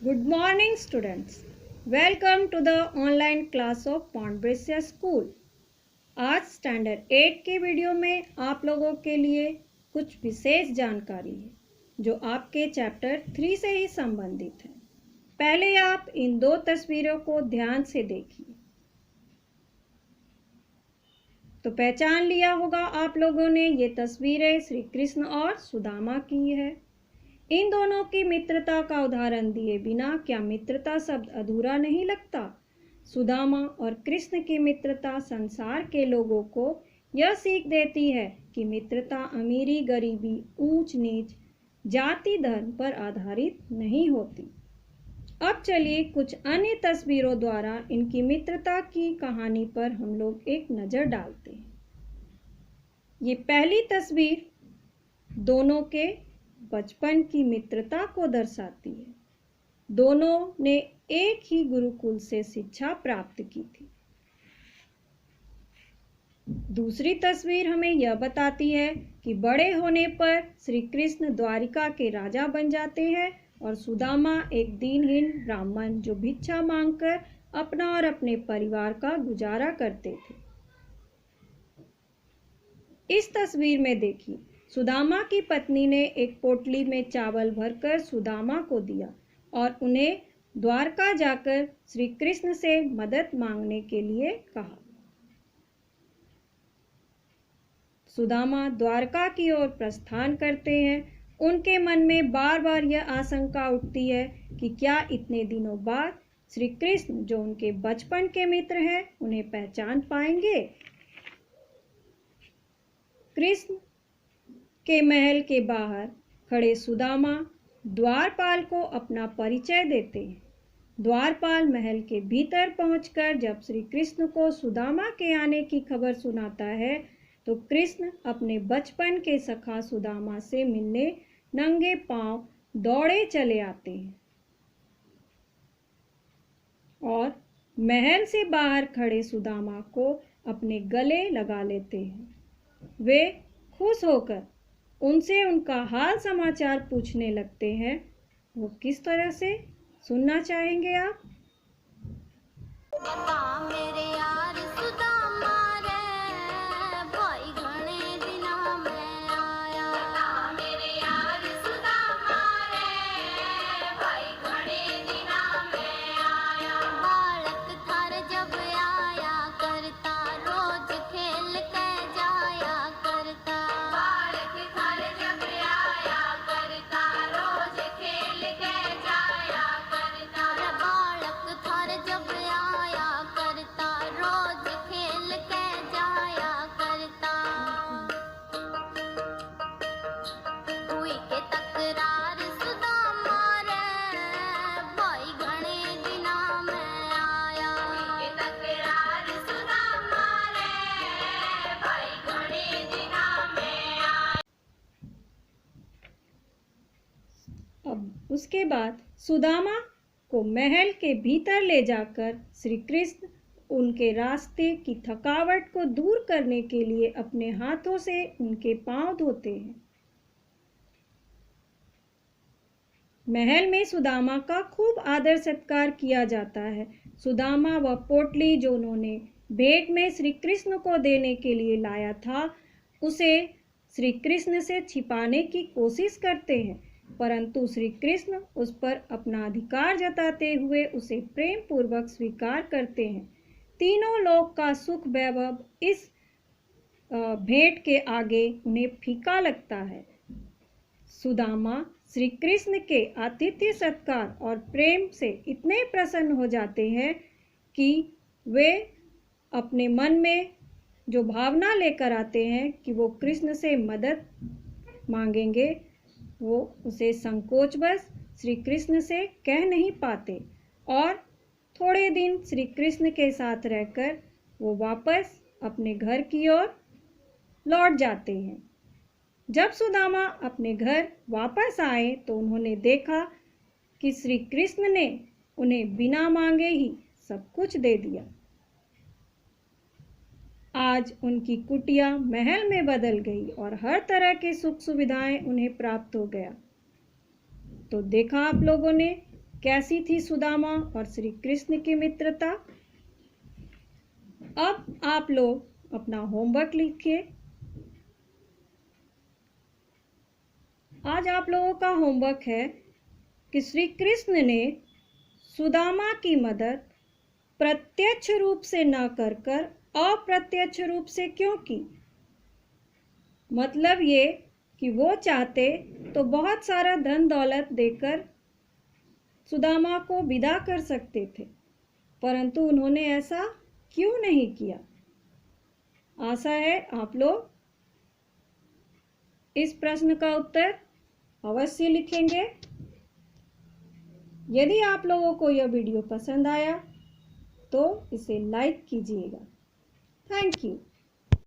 Good morning students. Welcome to the online class of Montbressier School. आज standard 8 के video में आप लोगों के लिए कुछ विशेष जानकारी है जो आपके चैप्टर 3 से ही संबंधित है। पहले आप इन दो तस्वीरों को ध्यान से देखिए। तो पहचान लिया होगा आप लोगों ने, ये तस्वीरें श्री कृष्ण और सुदामा की है। इन दोनों की मित्रता का उदाहरण दिए बिना क्या मित्रता शब्द अधूरा नहीं लगता। सुदामा और कृष्ण की मित्रता संसार के लोगों को यह सीख देती है कि मित्रता अमीरी गरीबी ऊंच नीच जाति धर्म पर आधारित नहीं होती। अब चलिए कुछ अन्य तस्वीरों द्वारा इनकी मित्रता की कहानी पर हम लोग एक नज़र डालते हैं। ये पहली तस्वीर दोनों के बचपन की मित्रता को दर्शाती है। दोनों ने एक ही गुरुकुल से शिक्षा प्राप्त की थी। दूसरी तस्वीर हमें यह बताती है कि बड़े होने पर श्री कृष्ण द्वारिका के राजा बन जाते हैं और सुदामा एक दीनहीन ब्राह्मण जो भिक्षा मांगकर अपना और अपने परिवार का गुजारा करते थे। इस तस्वीर में देखिए, सुदामा की पत्नी ने एक पोटली में चावल भरकर सुदामा को दिया और उन्हें द्वारका जाकर श्री कृष्ण से मदद मांगने के लिए कहा। सुदामा द्वारका की ओर प्रस्थान करते हैं। उनके मन में बार बार यह आशंका उठती है कि क्या इतने दिनों बाद श्री कृष्ण जो उनके बचपन के मित्र हैं उन्हें पहचान पाएंगे। कृष्ण के महल के बाहर खड़े सुदामा द्वारपाल को अपना परिचय देते हैं। द्वारपाल महल के भीतर पहुंचकर जब श्री कृष्ण को सुदामा के आने की खबर सुनाता है तो कृष्ण अपने बचपन के सखा सुदामा से मिलने नंगे पांव दौड़े चले आते हैं और महल से बाहर खड़े सुदामा को अपने गले लगा लेते हैं। वे खुश होकर उनसे उनका हाल समाचार पूछने लगते हैं। वो किस तरह से, सुनना चाहेंगे आप? बता मेरे यार सुदामा रे भाई घणे दिना में आया। बता मेरे यार सुदामा रे भाई घणे दिना में आया। बालक थार जब आया करता रोज खेल के जाया करता। बालक थार जब आया करता रोज खेल के जाया करता। बालक थार जब आया करता रोज खेल के जाया करता। हुई के तकरार सुदामा रे भाई घणे दिना में आया। हुई के तकरार सुदामा रे भाई घणे दिना में आया। अब उसके बाद सुदामा को महल के भीतर ले जाकर श्री कृष्ण उनके रास्ते की थकावट को दूर करने के लिए अपने हाथों से उनके पांव धोते हैं। महल में सुदामा का खूब आदर सत्कार किया जाता है। सुदामा वह पोटली जो उन्होंने भेंट में श्री कृष्ण को देने के लिए लाया था उसे श्री कृष्ण से छिपाने की कोशिश करते हैं, परंतु श्री कृष्ण उस पर अपना अधिकार जताते हुए उसे प्रेम पूर्वक स्वीकार करते हैं। तीनों लोक का सुख वैभव इस भेंट के आगे उन्हें फीका लगता है। सुदामा श्री कृष्ण के आतिथ्य सत्कार और प्रेम से इतने प्रसन्न हो जाते हैं कि वे अपने मन में जो भावना लेकर आते हैं कि वो कृष्ण से मदद मांगेंगे, वो उसे संकोचवश श्री कृष्ण से कह नहीं पाते और थोड़े दिन श्री कृष्ण के साथ रहकर वो वापस अपने घर की ओर लौट जाते हैं। जब सुदामा अपने घर वापस आए तो उन्होंने देखा कि श्री कृष्ण ने उन्हें बिना मांगे ही सब कुछ दे दिया। आज उनकी कुटिया महल में बदल गई और हर तरह की सुख सुविधाएं उन्हें प्राप्त हो गया। तो देखा आप लोगों ने कैसी थी सुदामा और श्री कृष्ण की मित्रता। अब आप लोग अपना होमवर्क लिखिए। आज आप लोगों का होमवर्क है कि श्री कृष्ण ने सुदामा की मदद प्रत्यक्ष रूप से न कर कर अप्रत्यक्ष रूप से क्यों की। मतलब ये कि वो चाहते तो बहुत सारा धन दौलत देकर सुदामा को विदा कर सकते थे, परंतु उन्होंने ऐसा क्यों नहीं किया। आशा है आप लोग इस प्रश्न का उत्तर अवश्य लिखेंगे। यदि आप लोगों को यह वीडियो पसंद आया तो इसे लाइक कीजिएगा। Thank you.